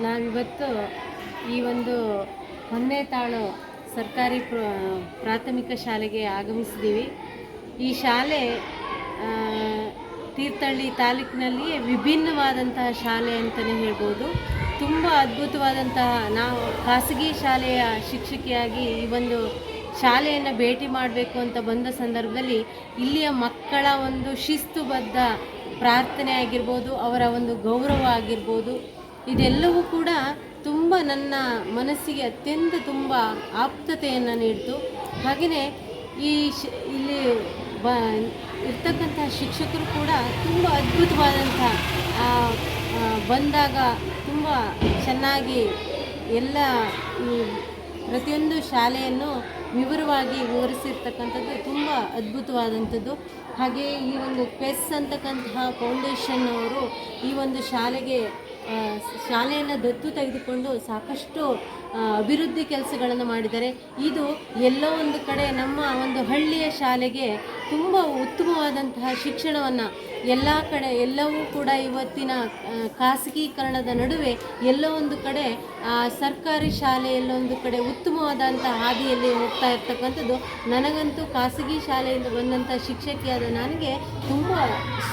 ನಾವಿವತ್ತು ಈ ಒಂದು ಹೊನ್ನೆತಾಳು ಸರ್ಕಾರಿ ಪ್ರಾಥಮಿಕ ಶಾಲೆಗೆ ಆಗಮಿಸಿದ್ದೀವಿ. ಈ ಶಾಲೆ ತೀರ್ಥಹಳ್ಳಿ ತಾಲೂಕಿನಲ್ಲಿಯೇ ವಿಭಿನ್ನವಾದಂತಹ ಶಾಲೆ ಅಂತಲೇ ಹೇಳ್ಬೋದು. ತುಂಬ ಅದ್ಭುತವಾದಂತಹ, ನಾವು ಖಾಸಗಿ ಶಾಲೆಯ ಶಿಕ್ಷಕಿಯಾಗಿ ಈ ಒಂದು ಶಾಲೆಯನ್ನು ಭೇಟಿ ಮಾಡಬೇಕು ಅಂತ ಬಂದ ಸಂದರ್ಭದಲ್ಲಿ ಇಲ್ಲಿಯ ಮಕ್ಕಳ ಒಂದು ಶಿಸ್ತುಬದ್ಧ ಪ್ರಾರ್ಥನೆ ಆಗಿರ್ಬೋದು, ಅವರ ಒಂದು ಗೌರವ ಆಗಿರ್ಬೋದು, ಇದೆಲ್ಲವೂ ಕೂಡ ತುಂಬ ನನ್ನ ಮನಸ್ಸಿಗೆ ಅತ್ಯಂತ ತುಂಬ ಆಪ್ತತೆಯನ್ನು ನೀಡಿತು. ಹಾಗೆಯೇ ಇಲ್ಲಿ ಇರ್ತಕ್ಕಂಥ ಶಿಕ್ಷಕರು ಕೂಡ ತುಂಬ ಅದ್ಭುತವಾದಂಥ ಬಂದಾಗ ತುಂಬ ಚೆನ್ನಾಗಿ ಎಲ್ಲ ಈ ಪ್ರತಿಯೊಂದು ಶಾಲೆಯನ್ನು ವಿವರವಾಗಿ ವಿವರಿಸಿರ್ತಕ್ಕಂಥದ್ದು ತುಂಬ ಅದ್ಭುತವಾದಂಥದ್ದು. ಹಾಗೆಯೇ ಈ ಒಂದು ಪೆಸ್ ಅಂತಕ್ಕಂತಹ ಫೌಂಡೇಶನ್ ಅವರು ಈ ಒಂದು ಶಾಲೆಯನ್ನು ದತ್ತು ತೆಗೆದುಕೊಂಡು ಸಾಕಷ್ಟು ಅಭಿವೃದ್ಧಿ ಕೆಲಸಗಳನ್ನು ಮಾಡಿದ್ದಾರೆ. ಇದು ಎಲ್ಲೋ ಒಂದು ಕಡೆ ನಮ್ಮ ಒಂದು ಹಳ್ಳಿಯ ಶಾಲೆಗೆ ತುಂಬ ಉತ್ತಮವಾದಂತಹ ಶಿಕ್ಷಣವನ್ನು ಎಲ್ಲವೂ ಕೂಡ ಇವತ್ತಿನ ಖಾಸಗೀಕರಣದ ನಡುವೆ ಎಲ್ಲೋ ಒಂದು ಕಡೆ ಸರ್ಕಾರಿ ಶಾಲೆ ಎಲ್ಲೊಂದು ಕಡೆ ಉತ್ತಮವಾದಂಥ ಹಾದಿಯಲ್ಲಿ ಹೋಗ್ತಾ ಇರ್ತಕ್ಕಂಥದ್ದು ನನಗಂತೂ ಖಾಸಗಿ ಶಾಲೆಯಿಂದ ಬಂದಂಥ ಶಿಕ್ಷಕಿಯಾದ ನನಗೆ ತುಂಬ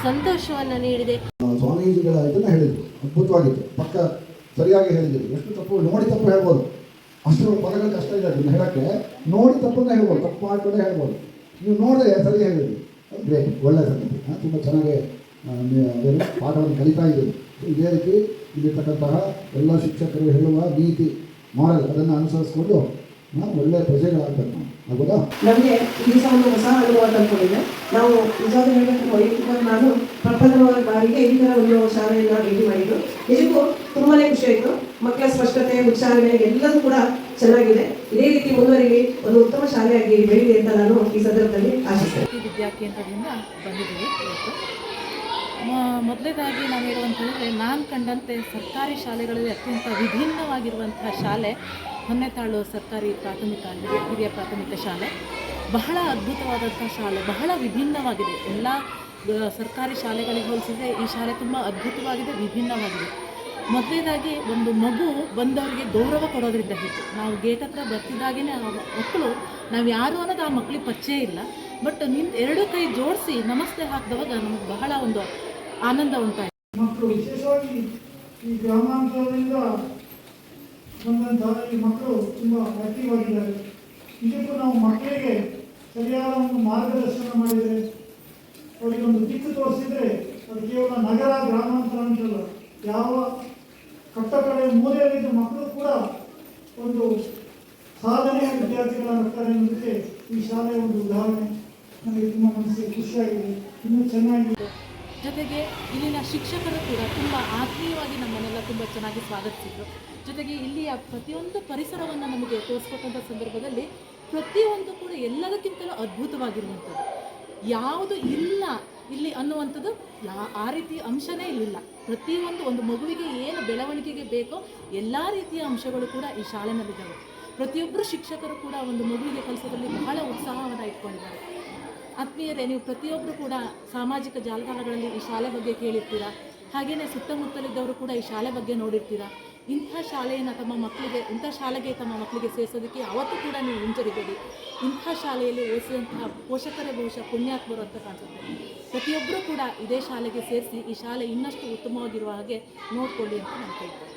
ಸಂತೋಷವನ್ನು ನೀಡಿದೆ. ಸ್ವಾಮೀಜಿಗಳ ಇದನ್ನು ಹೇಳಿದರು, ಅದ್ಭುತವಾಗಿತ್ತು. ಪಕ್ಕ ಸರಿಯಾಗಿ ಹೇಳಿದರು. ಎಷ್ಟು ತಪ್ಪು ನೋಡಿ ತಪ್ಪು ಹೇಳ್ಬೋದು, ಅಷ್ಟು ಪದಗಳು ಕಷ್ಟ ಇದೆ ಅದನ್ನು ಹೇಳೋಕ್ಕೆ. ನೋಡಿ ತಪ್ಪನ್ನು ಹೇಳ್ಬೋದು, ತಪ್ಪು ಮಾಡ್ಕೊಂಡೇ ಹೇಳ್ಬೋದು. ನೀವು ನೋಡಿದ್ರೆ ಸರಿ ಹೇಳಿದ್ರಿ, ಗ್ರೇಟ್, ಒಳ್ಳೆಯ ಸಂಗತಿ. ತುಂಬ ಚೆನ್ನಾಗಿ ಪಾಠವನ್ನು ಕಲಿತಾ ಇದ್ದೀವಿ. ಇದೇ ರೀತಿ ಇಲ್ಲಿರ್ತಕ್ಕಂತಹ ಎಲ್ಲ ಶಿಕ್ಷಕರು ಹೇಳುವ ನೀತಿ ಮಾಡಲ್ ಅದನ್ನು ಅನುಸರಿಸ್ಕೊಂಡು ಒಳ್ಳೆಯ ಪ್ರಜೆಗಳಾಗಬೇಕು. ಆಗೋದಾ? ನಮಗೆ ಈ ದಿವಸ ಒಂದು ಹೊಸ ಅನುಭವ ತಂದುಕೊಂಡಿದೆ. ನಾವು ನಿಜವಾದ ಹೇಳಬೇಕು, ವೈಯಕ್ತಿಕವಾಗಿ ನಾನು ಪ್ರಪ್ರಥಮ ಬಾರಿಗೆ ಈ ಥರ ಒಂದು ಶಾಲೆಯನ್ನು ಭೇಟಿ ಮಾಡಿದ್ದು ನಿಜಕ್ಕೂ ತುಂಬಾ ಖುಷಿ ಆಯಿತು. ಮಕ್ಕಳ ಸ್ಪಷ್ಟತೆ, ಉಚ್ಚಾರಣೆ ಎಲ್ಲದೂ ಕೂಡ ಚೆನ್ನಾಗಿದೆ. ಇದೇ ರೀತಿ ಮುಂದುವರಿಲಿ, ಒಂದು ಉತ್ತಮ ಶಾಲೆಯಾಗಿ ಬೆಳೀಲಿ ಅಂತ ನಾನು ಈ ಸಂದರ್ಭದಲ್ಲಿ ಆಶಿಸ್ತೇನೆ. ವಿದ್ಯಾಕೇಂದ್ರದಿಂದ ಬಂದಿದ್ದೀವಿ ಇವತ್ತು. ಮೊದಲೇದಾಗಿ ನಾವು ಹೇಳುವಂತಂದರೆ, ನಾನು ಕಂಡಂತೆ ಸರ್ಕಾರಿ ಶಾಲೆಗಳಲ್ಲಿ ಅತ್ಯಂತ ವಿಭಿನ್ನವಾಗಿರುವಂತಹ ಶಾಲೆ ಹೊನ್ನೆತಾಳು ಸರ್ಕಾರಿ ಹಿರಿಯ ಪ್ರಾಥಮಿಕ ಶಾಲೆ. ಬಹಳ ಅದ್ಭುತವಾದಂಥ ಶಾಲೆ, ಬಹಳ ವಿಭಿನ್ನವಾಗಿದೆ. ಎಲ್ಲ ಸರ್ಕಾರಿ ಶಾಲೆಗಳಿಗೆ ಹೋಲಿಸಿದರೆ ಈ ಶಾಲೆ ತುಂಬ ಅದ್ಭುತವಾಗಿದೆ, ವಿಭಿನ್ನವಾಗಿದೆ. ಮೊದಲೇದಾಗಿ ಒಂದು ಮಗು ಬಂದವರಿಗೆ ಗೌರವ ಕೊಡೋದ್ರಿಂದ ಹಿಡಿದು, ನಾವು ಗೇಟ್ ಹತ್ರ ಬರ್ತಿದ್ದಾಗೇ ಆ ಮಕ್ಕಳು ನಾವು ಯಾರು ಅನ್ನೋದು ಆ ಮಕ್ಕಳಿಗೆ ಪರಿಚಯ ಇಲ್ಲ, ಬಟ್ ಎರಡು ಕೈ ಜೋಡಿಸಿ ನಮಸ್ತೆ ಹಾಕಿದವಾಗ ನಮಗೆ ಬಹಳ ಒಂದು ಆನಂದ ಉಂಟಾಯಿತು. ಮಕ್ಕಳು ವಿಶೇಷವಾಗಿ ಈ ಗ್ರಾಮಾಂತರದಿಂದ ಬಂದಂತಹ ಈ ಮಕ್ಕಳು ತುಂಬ ಆಕ್ಟಿವ್ ಆಗಿದ್ದಾರೆ. ಇದಕ್ಕೂ ನಾವು ಮಕ್ಕಳಿಗೆ ಸರಿಯಾದ ಒಂದು ಮಾರ್ಗದರ್ಶನ ಮಾಡಿದರೆ, ಅವರಿಗೆ ಒಂದು ದಿಕ್ಕು ತೋರಿಸಿದರೆ, ಅದು ಕೇವಲ ನಗರ ಗ್ರಾಮಾಂತರ ಅಂತಲ್ಲ, ಯಾವ ಕಟ್ಟಕಡೆ ಮೂಲೆಯಲ್ಲಿದ್ದ ಮಕ್ಕಳು ಕೂಡ ಒಂದು ಸಾಧನೆಯ ವಿದ್ಯಾರ್ಥಿಗಳಾಗ್ತಾರೆ ಅನ್ನೋದಕ್ಕೆ ಈ ಶಾಲೆಯ ಒಂದು ಉದಾಹರಣೆ. ನನಗೆ ತುಂಬ ಮನಸ್ಸಿಗೆ ಖುಷಿಯಾಗಿದೆ, ಇನ್ನೂ ಚೆನ್ನಾಗಿದೆ. ಜೊತೆಗೆ ಇಲ್ಲಿನ ಶಿಕ್ಷಕರು ಕೂಡ ತುಂಬ ಆತ್ಮೀಯವಾಗಿ ನಮ್ಮನ್ನೆಲ್ಲ ತುಂಬ ಚೆನ್ನಾಗಿ ಸ್ವಾಗತಿಸಿದರು. ಜೊತೆಗೆ ಇಲ್ಲಿಯ ಪ್ರತಿಯೊಂದು ಪರಿಸರವನ್ನು ನಮಗೆ ತೋರಿಸ್ಕೊಟ್ಟಂಥ ಸಂದರ್ಭದಲ್ಲಿ ಪ್ರತಿಯೊಂದು ಕೂಡ ಎಲ್ಲದಕ್ಕಿಂತಲೂ ಅದ್ಭುತವಾಗಿರುವಂಥದ್ದು, ಯಾವುದು ಇಲ್ಲ ಇಲ್ಲಿ ಅನ್ನುವಂಥದ್ದು ಆ ರೀತಿಯ ಅಂಶನೇ ಇಲ್ಲಿಲ್ಲ. ಒಂದು ಮಗುವಿಗೆ ಏನು ಬೆಳವಣಿಗೆಗೆ ಬೇಕೋ ಎಲ್ಲ ರೀತಿಯ ಅಂಶಗಳು ಕೂಡ ಈ ಶಾಲೆನಲ್ಲಿದ್ದಾವೆ. ಪ್ರತಿಯೊಬ್ಬರು ಶಿಕ್ಷಕರು ಕೂಡ ಒಂದು ಮಗುವಿಗೆ ಕಲಿಸೋದ್ರಲ್ಲಿ ಬಹಳ ಉತ್ಸಾಹವನ್ನು ಇಟ್ಕೊಂಡಿದ್ದಾರೆ. ಆತ್ಮೀಯರೇ, ನೀವು ಪ್ರತಿಯೊಬ್ಬರು ಕೂಡ ಸಾಮಾಜಿಕ ಜಾಲತಾಣಗಳಲ್ಲಿ ಈ ಶಾಲೆ ಬಗ್ಗೆ ಕೇಳಿರ್ತೀರಾ. ಹಾಗೆಯೇ ಸುತ್ತಮುತ್ತಲಿದ್ದವರು ಕೂಡ ಈ ಶಾಲೆ ಬಗ್ಗೆ ನೋಡಿರ್ತೀರಾ. ಇಂಥ ಶಾಲೆಗೆ ತಮ್ಮ ಮಕ್ಕಳಿಗೆ ಸೇರಿಸೋದಕ್ಕೆ ಯಾವತ್ತೂ ಕೂಡ ನೀವು ಹಿಂಜರಿಬೇಡಿ. ಇಂಥ ಶಾಲೆಯಲ್ಲಿ ಓದಿಸಿದಂತಹ ಪೋಷಕರೇ ಬಹುಶಃ ಪುಣ್ಯಾತ್ಮರು ಅಂತ ಕಾಣಿಸುತ್ತೆ. ಪ್ರತಿಯೊಬ್ಬರೂ ಕೂಡ ಇದೇ ಶಾಲೆಗೆ ಸೇರಿಸಿ ಈ ಶಾಲೆ ಇನ್ನಷ್ಟು ಉತ್ತಮವಾಗಿರುವ ಹಾಗೆ ನೋಡಿಕೊಳ್ಳಿ ಅಂತ ನಾನು ಕೇಳ್ತೇನೆ.